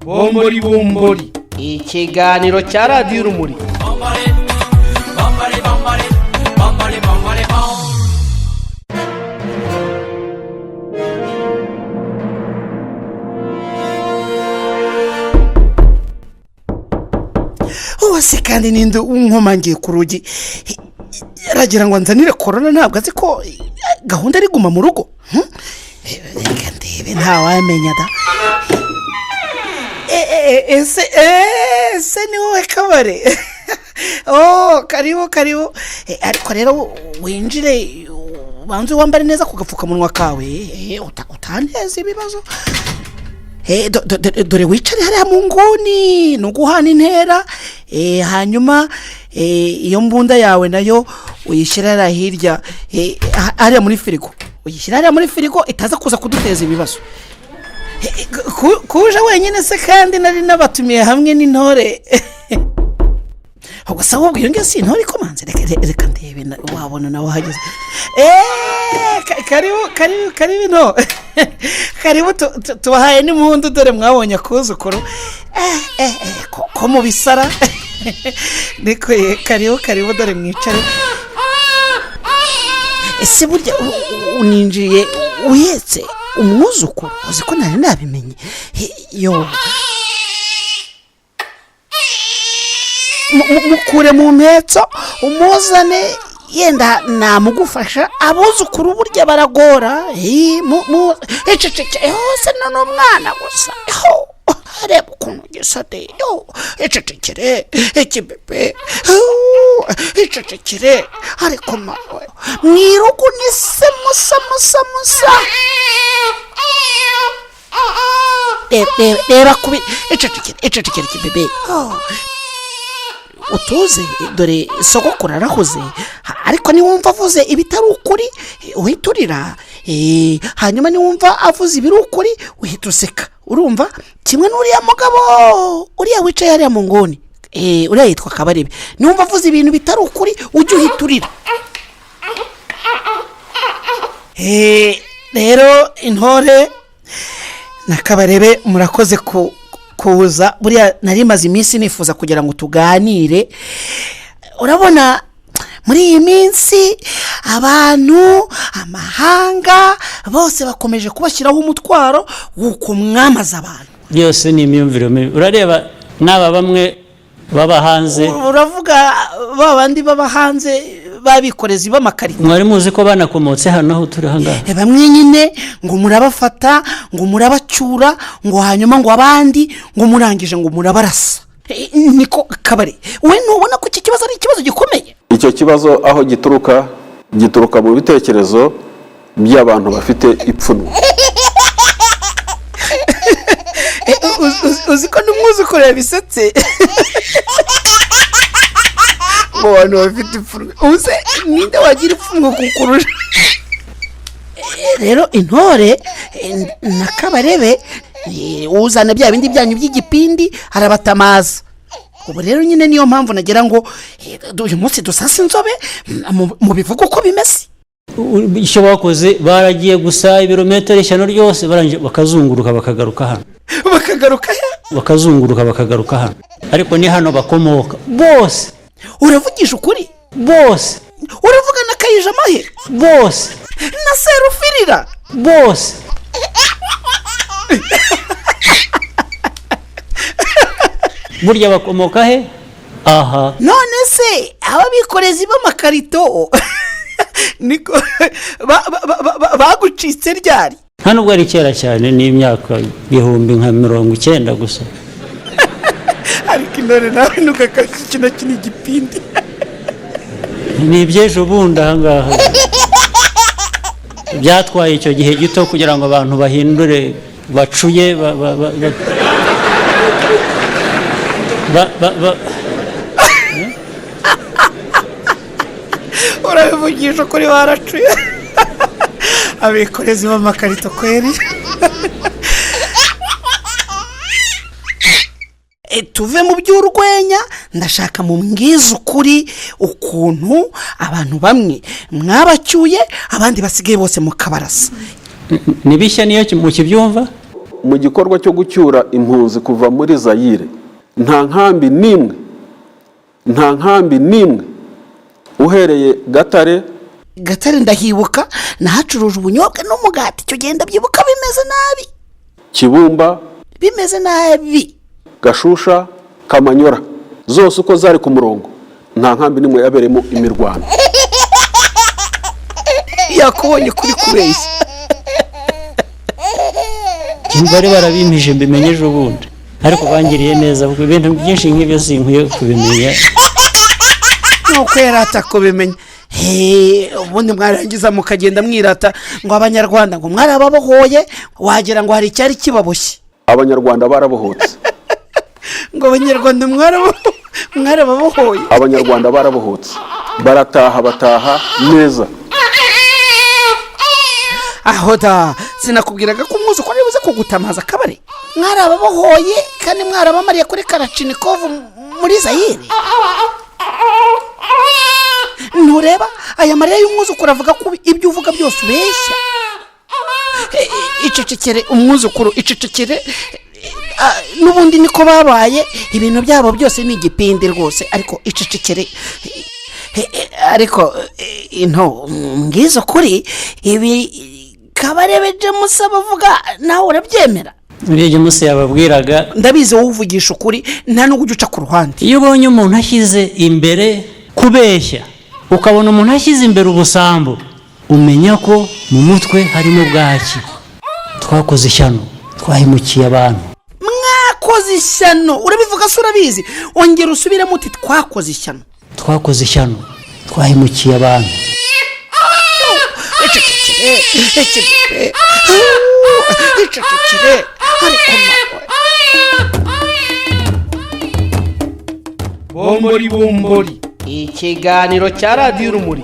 Bombori Bombori, ikiganiro cya radiyo Urumuri. Uwase kandi ninde unkomangiye ku rugi yaragira ngo nzanire corona, ntabwo azi ko gahunda ari guma mu rugo. Reka ndebe ntawamenya da. Ese ni wowe Kabare? Oh, karibu. Ariko rero winjire banze wambare neza ku gapfukamunwa kawe, utanteza ibibazo. Dore wicare hariya mu nguni no guhana intera, hanyuma iyo mbunda yawe nayo uyishyira hirya hariya muri firigo, uyishyira hariya muri firigo itaza kuza kuduteza ibibazo. Kuje wenyine se kandi nari nabatumiye hamwe n'intore. Gusa wowe iyo ngese intore ikomanze, reka ndebe wabona nawe hageze. Karibu no. Karibu tubahaye n'impundu, dore mwabonye akuzukuru. Ko mu bisara. Niko karibu dore mwicare. Ese burya uninjiye uhetse umwuzukuru, uzi ko nari nabimenye. Yo mukure mu mpetso umuzane, yenda namugufasha. Abuzukuru burya baragora. Ececeke hose no mwana gusa. Areba ukuntu gisade. Ececekere ekibebe. Ececekere ariko mawe mwirugu nise musa. Reba kubi. Ececekere kibebe. Utuze dore sogokuru arahuze, ariko niwumva avuze ibitari ukuri uhiturira, hanyuma niwumva avuze ibiri ukuri uhita useka. Urumva kimwe n'uriya mugabo uriya wicaye hariya mu nguni, uriya yitwa Kabarebe. Niwumva avuze ibintu bitari ukuri ujye uhiturira. Rero intore na Kabarebe murakoze kuza. Buriya nari maze iminsi nifuza kugira ngo tuganire. Urabona muri iyi minsi abantu, amahanga bose bakomeje kubashyiraho umutwaro w'uko mwamaza abantu. Byose ni imyumvire mibi. Urareba n'aba bamwe baba hanze, uravuga babandi baba hanze babikorezi b'amakarito. Mwari muzi ko banakomotse hano aho turi hangaha. Bamwe nyine ngo murabafata, ngo murabacyura, ngo hanyuma ngo abandi ngo murangije ngo murabarasa. Niko Kabare, we ntubona ko iki kibazo ari ikibazo gikomeye? Icyo kibazo aho gituruka mu bitekerezo by'abantu bafite ipfunwe. Uzi ko n'umwuzukuru yabisetse. Mu bantu bafite ipfunwe, uze ninde wagira ipfunwe kukurusha? Rero intore na Kabarebe uzana bya bindi byanyu by'igipindi arabatamaza. Ubu rero nyine niyo mpamvu nagira ngo uyu munsi dusase inzobe mu bivuga uko bimeze. Icyo bakoze baragiye gusa ibirometero ishyano ryose, barangije bakazunguruka bakagaruka hano. Bakazunguruka bakagaruka hano, ariko ni hano bakomoka bose. Uravugisha ukuri? Bose. Uravuga na Kayija Mahera? Bose. Na Serufirira? Bose. Burya bakomoka he? Aha. None se ababikorezi b'amakarito niko bagucitse ryari? Hano bwari kera cyane, ni imyaka 1900 gusa. Ariko intore nawe nukakaje kino igipindi. Ni ibyejo bundi ahangaha. Byatwaye icyo gihe gito kugira ngo abantu bahindure, bacuye urabivugisha kuri baracuye. Abikorezi b'amakarito kweri. Tuve mu by'urwenya, ndashaka mu mbwiza ukuri ukuntu abantu bamwe mwabacyuye abandi basigaye bose mu kabarasa. Nibishya niyo mu kibyumva? mu gikorwa cyo gucyura impunzi kuva muri Zayire nta nkambi n'imwe uhereye Gatare ndahibuka nahacuruje ubunyobwa n'umugati, icyo genda byibuka bimeze nabi. Kibumba bimeze nabi. Gashusha, Kamanyora, zose uko zari ku murongo nta nkambi n'imwe yaberemo imirwano. Yakubonye kuri kubeshya. bari barabimije mbimenye ejo bundi, ariko bangiriye neza kuko ibintu byinshi nk'ibyo sinkwiye kubimenya. Nuko yarata kubimenya. Ubundi mwarangiza mukagenda mwirata ngo abanyarwanda ngo mwarababohoye, wagira ngo hari icyari kibaboshye. Abanyarwanda barabohotse. Ngo abanyarwanda mwarababohoye. Abanyarwanda barabohotse, bataha neza. Aho da sinakubwiraga ko umwuzukuru ari buze kugutamaza akabare. Mwarababohoye kandi mwarabamariye kuri Karachinikovu muri Zayire. Ntureba aya marira y'umwuzukuru avuga ko ibyo uvuga byose ubeshya. Icecekere umwuzukuru, icecekere. N'ubundi niko babaye, ibintu byabo byose ni igipindi rwose, ariko icecekere. Ariko mbwiza kuri ibi Kabarebe James abavuga nawe urabyemera? Muri James yababwiraga, ndabizi wowe uvugisha ukuri nta no guca ku ruhande. Iyo ubonye umuntu ashyize imbere kubeshya, ukabona umuntu ashyize imbere ubusambo, umenya ko mu mutwe harimo bwaki. Twakoze ishyano, twahemukiye abantu. Mwakoze ishyano, urabivuga se urabizi? Ongera usubiremo uti twakoze ishyano. Twakoze ishyano, twahemukiye abantu. Icecekere. Bombori Bombori, ikiganiro cya radiyo Urumuri.